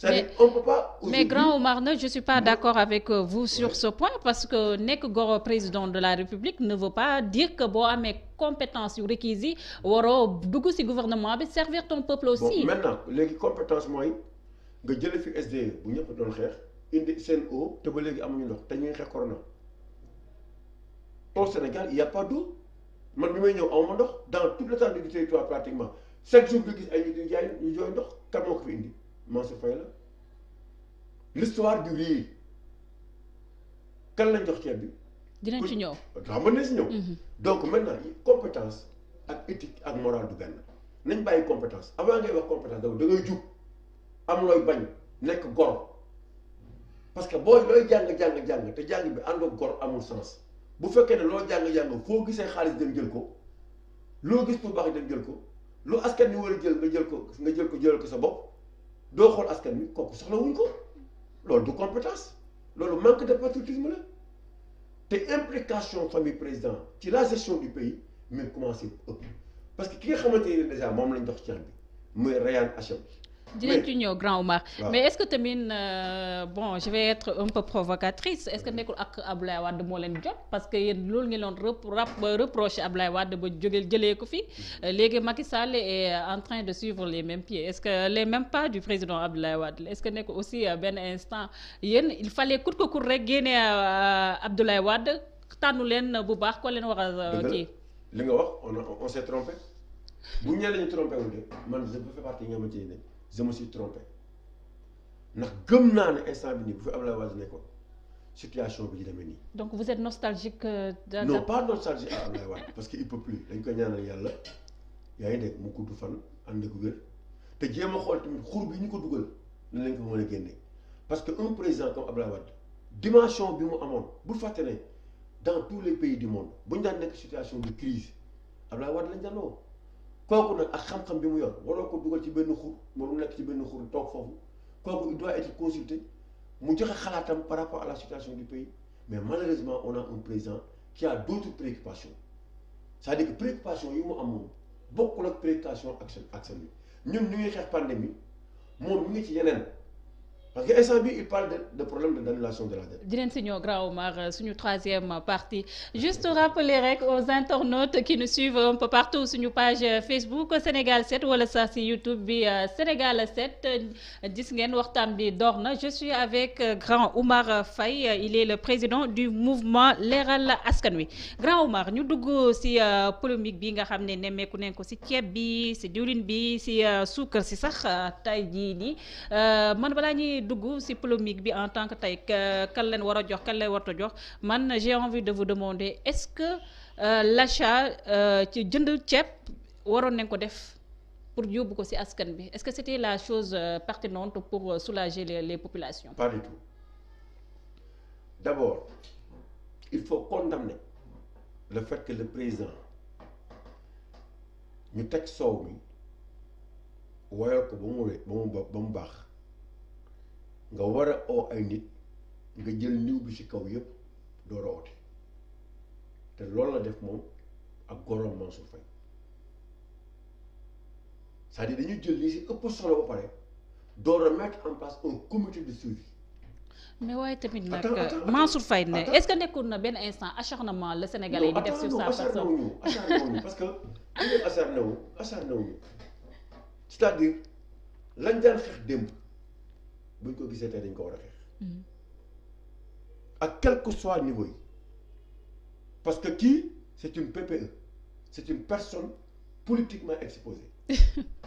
c'est-à-dire on peut pas Mais aujourd'hui grand Omar, je ne suis pas mu d'accord avec vous sur ouais ce point parce que nekk goro président de la République ne veut pas dire que boo amee compétence yu requises yi waroo dugg ci gouvernement bi servir ton peuple bon aussi. maintenant léegi compétence mooy nga jële fi SDE bu ñëpp doon xeex indi Sen'Eau te ba léegi amuñu ndox te ñuy xeex corona au Sénégal il y a pas d'eau man bi may ñëw awma ndox dans toute l'étendue du territoire pratiquement chaque jour nga gis ay nit yu jaay ñu jooy ndox kan moo ko fi indi Mansour Faye la l'histoire du riz kan lañ jox ceeb bi dinañ ku ci ñëw. waaw mën na si ñëw donc maintenant compétence ak éthique ak morale du benn nañ bàyyi compétence avant ngay wax compétence da ngay jub am looy bañ nekk gor parce que boo looy jàng te jàng bi ànd ak gor amul sens bu fekkee ne loo jàng foo gisee xaalis dem jël ko loo gis pour baax dem jël ko lu askan wi war a jël jëlal ko sa bopp doo xool askan wi kooku soxla wuñ ko loolu du compétence loolu manque de patriotisme la te implication famille président ci la gestion du pays mais commencé ëpp parce que ki nga xamante ne déjà moom lañ dox ceex bi muy Rayane Hachem dinañ ci ñëw grand Omar waaw mais est-ce que tamit bon je vais être un peu provocatrice est-ce que nekkul ak Abdoulaye Wade moo leen jot parce que yéen loolu ngeen doon reproché Abdoulaye Wade ba jëlee ko fi léegi Macky Sall est en train de suivre les mêmes pieds est-ce que les mêmes pas du président Abdoulaye Wade est-ce que nekkul aussi benn instant yéen il fallait coûte que coûte rek génne Abdoulaye Wade tànnu leen bu baax ko leen war a kii. li nga wax on s'est trompé bu ñee lañu trompé wul de man je fais partie yi nga xamante ne je me suis trompé ndax gëm naa ne instant bi nii bu fi Abdoulaye Wade nekkoon situation bi di demee nii. donc vous êtes nostalgique. non pas nostalgique à Abdoulaye Wade parce que il peut plus dañ koy ñaanal yàlla yaa ngi dégg mu gudd fan ànd ak wér te jéem a xool tamit xur bi ñu ko dugal nan lañ ko mën a génne parce que un président comme Abdoulaye Wade dimension bi mu amoon bul fàtte ne dans tous les pays du monde bu ñu daan nekk situation de crise Abdoulaye Wade lañ daan woo kooku nag ak xam-xam bi mu yor waroo ko dugal ci benn xur mu nekk ci benn xur toog foofu kooku il doit être consulté mu joxe xalaatam par rapport à la situation du pays mais malheureusement on a un président qui a d'autres préoccupations c'est-à-dire que préoccupation yi mu am moom bokkul ak préoccupation ak seen ñun ñu ngi xeex pandémie moom ñu ngi ci yeneen parce que instant bi il parle de problème d'annulation de la dette. dinañ si ñëw grand Omar suñu troisième partie juste rappeler rek aux internautes qui nous suivent un peu partout suñu page Facebook Sénégal 7 wala sax si YouTube bi Sénégal 7 gis ngeen waxtaan bi door na je suis avec grand Omar Faye il est le président du mouvement Leeral Askan Wi grand Omar ñu dugg si polémique bi nga xam ne nemmeeku nañ ko si ceeb bi si diwlin bi si suukar si sax tey jii nii man balaa ñuy dugg ci polémique bi en tant que tey kan leen war a jox kan leen warta jox man j'ai envie de vous demander est-ce que l'achat ci jënd ceeb waroon nañ ko def pour yóbbu ko ci askan bi est-ce que c'était la chose pertinente pour soulager les populations. Pas du tout. D'abord il faut condamner le fait que le président ñu teg soow mi woyal ko ba mu baax nga war a oo ay nit nga jël niw bi ci kaw yépp door a oote te loolu la def moom ak goroom Mansour Faye c'est-à-dire dañuy jël lii ci ëpp solo ba pare door a mettre en place un comité de suivi. mais waaye tamit nag attends Mansour Faye ne est-ce que nekkul na benn instant acharnement le Sénégalais di def sur sa personne. acharné wuñu parce que dañuy acharné wuñu c'est-à-dire lañ daan xeex démb buñ ko gisee tey dañ ko war a xeex ak quel que soit niveau yi parce que kii c'est une PPE c'est une personne politiquement exposée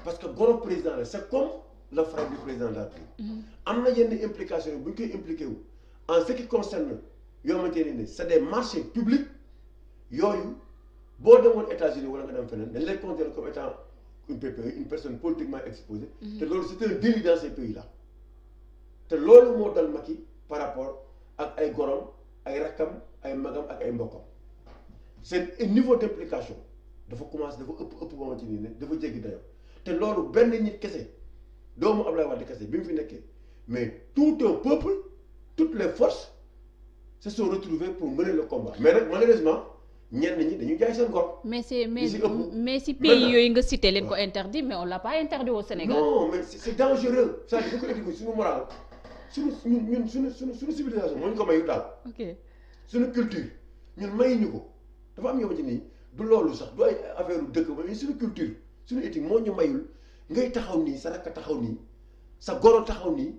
parce que goro président la c'est comme le frère du président de la République am na yenn implication yi bu ñu koy impliqué wu en ce qui concerne yoo xamante ne c'est des marchés publics yooyu boo demoon États-Unis wala nga dem feneen dañ lay considérer comme étant une PPE une personne politiquement exposée te loolu c'est un délit dans ces pays-là te loolu moo dal Macky par rapport ak ay gorom ay rakkam ay magam ak ay mbokkam c'est un niveau d'implication dafa commencé dafa ëpp ba xamante ne dafa jéggi dayoo te loolu benn nit kese doomu Abdoulaye Wade kese bi mu fi nekkee mais tout un peuple toutes les forces se sont retrouvées pour mener le combat mais nag malheureusement ñenn ñi dañuy jaay seen ngor. mais c'est li si ëpp mais si pays yooyu nga cité leen ko interdit mais on l'a pas interdit au Sénégal. non mais c'est dangereux c'est-à-dire bu ko étudier suñu moral suñu civilisation moo ñu ko mayu daal. ok suñu culture ñun mayuñu ko dafa am yoo ci nii du loolu sax du ay affaire dëkk ba mais suñu culture suñu éthique moo ñu mayul ngay taxaw nii sa rakk taxaw nii sa goro taxaw nii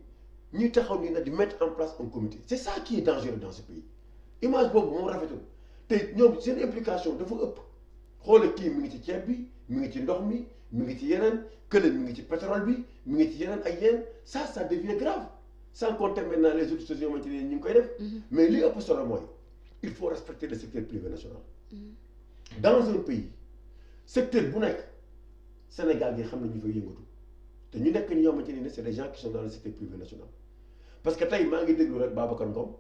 ñuy taxaw nii nag di mettre en place un comité c'est ça qui est dangereux dans ce pays image boobu moo rafetul te ñoom seen implication dafa ëpp xoole kii mi ngi ci ceeb bi mi ngi ci ndox mi mi ngi ci yeneen kële mi ngi ci pétrole bi mi ngi ci yeneen ay yeneen ça devient grave sans compter maintenant les autres choses yoo xamante ne ñu ngi koy def mais li ëpp solo mooy il faut respecter le secteur privé national dans un pays secteur bu nekk Sénégal gi xam ne ñu fay yëngatu te ñu nekk ñoo xamante ne c'est des gens qui sont dans le secteur privé national parce que tey maa ngi déglu rek Babacar Ngom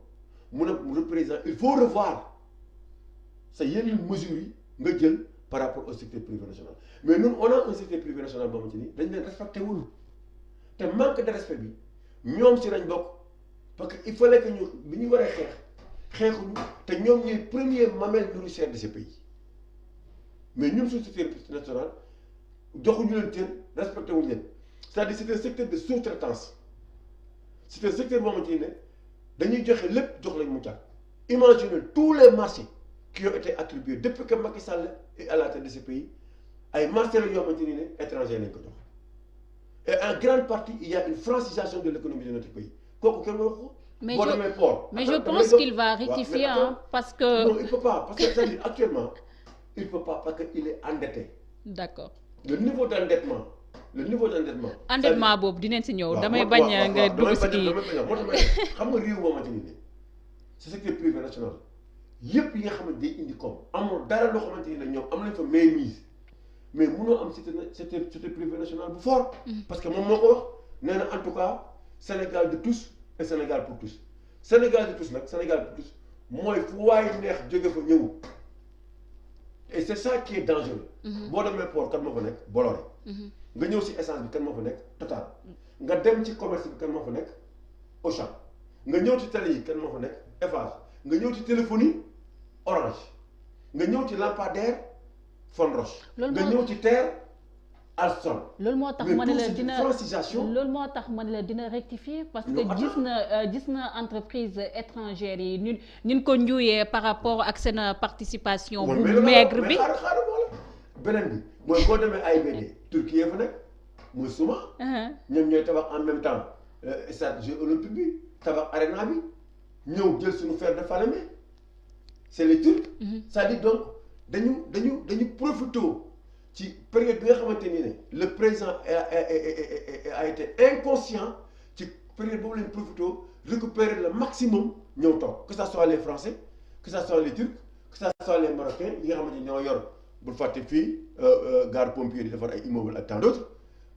mu ne le président il faut revoir sa yenn mesures yi nga jël par rapport au secteur privé national mais ñun on a un secteur privé national boo xamante ni dañ leen respecté wul te manque de respect bi ñoom si lañ bokk parce que il fallait que ñu bi ñu waree xeexuñu te ñoom ñooy premier mamelle nourricière de ce pays mais ñun suñu secteur national joxuñu leen cër respecté wuñu leen c'est-à-dire c'est un secteur de sous-traitance c'est un secteur boo xamante ne dañuy joxe lépp jox lañ mu càkk imaginez tous les marchés qui ont été attribués depuis que Macky Sall est à la tête de ce pays ay marchés la yoo xamante ne étranger lañ ko jox et en grande partie il y a une francisation de l'économie de notre pays kooku kenn wax ko. mais boo demee port. mais je pense qu'il va rectifier parce que. non il peut pas parce que c'est-à-dire actuellement il peut pas parce que il est endetté. d'accord. le niveau d'endettement. endettement boobu dinañ si ñëw damay bañ nga dugg si kii moo tax xam nga réew moo ma ci ni ce secteur privé national yëpp yi nga xamante day indi koom amul dara loo xamante ni ñoom am nañ fa mainmise mais munoo am secteur privé national bu fort parce que moom moo ko wax nee na en tout cas Sénégal de tous et Sénégal pour tous Sénégal de tous nag Sénégal pour tous mooy fu waay neex jóge fa ñëw et c'est ça qui est dangereux boo demee port kan moo fa nekk Bolloré nga ñëw si essence bi kan moo fa nekk Total nga dem ci commerce bi kan moo fa nekk Auchan nga ñëw ci télé yi kan moo fa nekk Eiffage nga ñëw ci téléphonie Orange nga ñëw ci lampadaire Fonroche nga ñëw ci terre Alstom loolu moo tax ma ne la dina francisation loolu moo tax ma ne la dina rectifier parce que gis na entreprise étrangères yi ñun ko njuuyee par rapport ak seen participation bu maigre bi xaaral wala beneen bi mooy boo demee AIBD Turquie fa nekk mooy suma ñoom ñooy tabax en même temps stade Jeux olympiques bi tabax arena bi ñëw jël suñu fer de Falémé c'est les Turcs c'est-à-dire donc dañu profité ci période bi nga xamante ni ne le président a été inconscient ci période boobu lañ profité récupérer le maximum ñëw toog que ça soit les Français que ça soit les Turcs que ça soit les Marocains yi nga xamante ni ñoo yor bul fàtte fii gare pompier di defar ay immeubles ak tant d'autres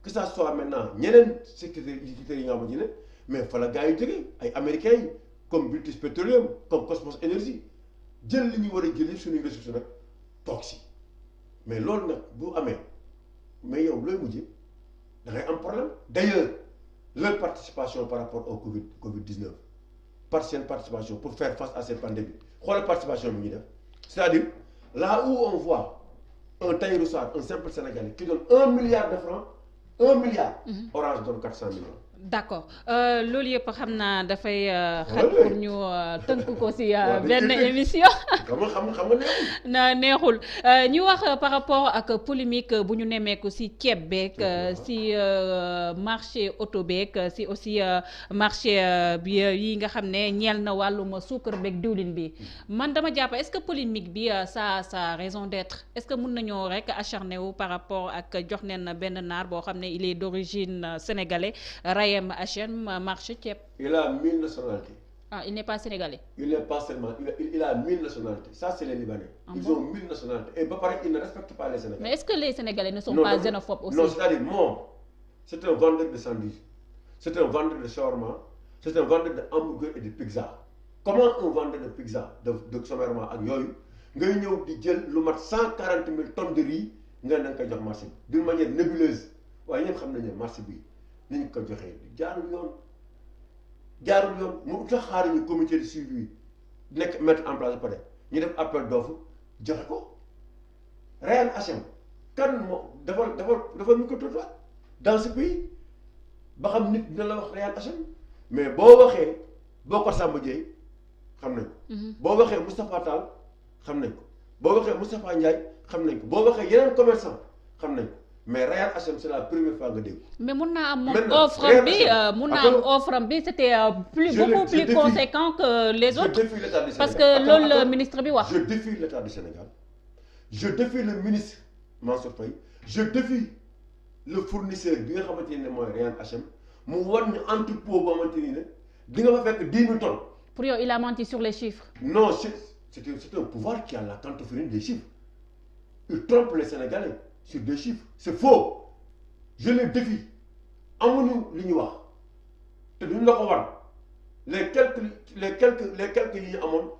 que ça soit maintenant ñeneen secteurs yi nga xamante ne mais fa la gars yu jógee ay américains yi comme British Petroleum comme Cosmos Energy jël li ñu war a jël yëpp suñuy ressources nag toog si mais loolu nag bu amee mais yow looy mujjee da ngay am problème d'ailleurs leur participation par rapport au Covid-19 seen participation pour faire face à cette pandémie xoolal participation bi ñuy def c'est-à-dire là où on voit un Tahirou Sarr un simple Sénégalais qui donne 1 milliard de francs 1 milliard. Orange donne 400 millions. d'accord loolu yëpp xam naa dafay xaj pour ñu tënk ko ci benn émission. xam nga neexul ñu wax par rapport ak polémique bu ñu nemmeeku ci ceeb beeg ci marché auto beeg ci aussi marché bi yi nga xam ne ñeel na wàllum suukar beeg diwlin bi man dama jàpp est-ce que polémique bi ça raison d'être est-ce que mun nañoo rek acharné wu par rapport ak jox neen benn naar boo xam ne il est d'origine sénégalais. Rayem H&M marché ceeb. Il a 1000 nationalités. Ah, il n'est pas sénégalais. Il n'est pas seulement, il a 1000 nationalités. Ça, c'est les Libanais. Ils ont 1000 nationalités. Et pareil, ils ne respectent pas les Sénégalais. Mais est-ce que les Sénégalais ne sont pas xénophobes aussi? Non, c'est-à-dire, moi, c'est un vendeur de sandwich. C'est un vendeur de shawarma. C'est un vendeur de hamburger et de pizza. Comment un vendeur de pizza, de shawarma ak yooyu ngay ñëw di jël lu mat 140 000 tonnes de riz nga da nga koy jox marché bi d'une manière nébuleuse waaye ñëpp xam nañu ne marché bi ni ñu ko joxee jaarul yoon mu tax xaaruñu comité de suivi nekk mettre en place ba pare ñu def appel d'offre joxe ko Ryan HM kan moo dafa micro-trottoir dans ce pays ba xam nit dina la wax Ryan HM mais boo waxee Bocar Samba Dièye xam nañ ko. boo waxee Moustapha Tall xam nañ ko boo waxee Moustapha Ndiaye xam nañ ko boo waxee yeneen commerçant xam nañ ko mais Ryan HM c'est la première fois nga dégg. mais mun naa am moom offre bi mun naa am offre bi c'était beaucoup plus conséquent que les autres. je défie l'État du Sénégal parce que loolu la ministre bi wax. je défie l'État du Sénégal je défie le ministre Mansour Faye je défie le fournisseur bi nga xamante ne mooy Ryan HM mu wan ñu entrepôt boo xamante ni ne di nga fa fekk 10 000 tonnes. pour yow il a menti sur les chiffres. non c'est un pouvoir qui a la quantification des chiffres il trompe les Sénégalais sur des chiffres c'est faux je les défie amuñu li ñu wax te duñ la ko wan les quelques yi ñu amoon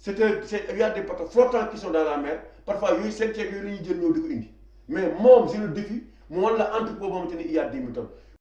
il y a des bateaux flottants qui sont dans la mer parfois yooyu seen ceeb yooyu la ñuy jël ñëw di ko indi mais moom je le défie mu wan la entrepôt boo xamante ni il y a 10 000 tonnes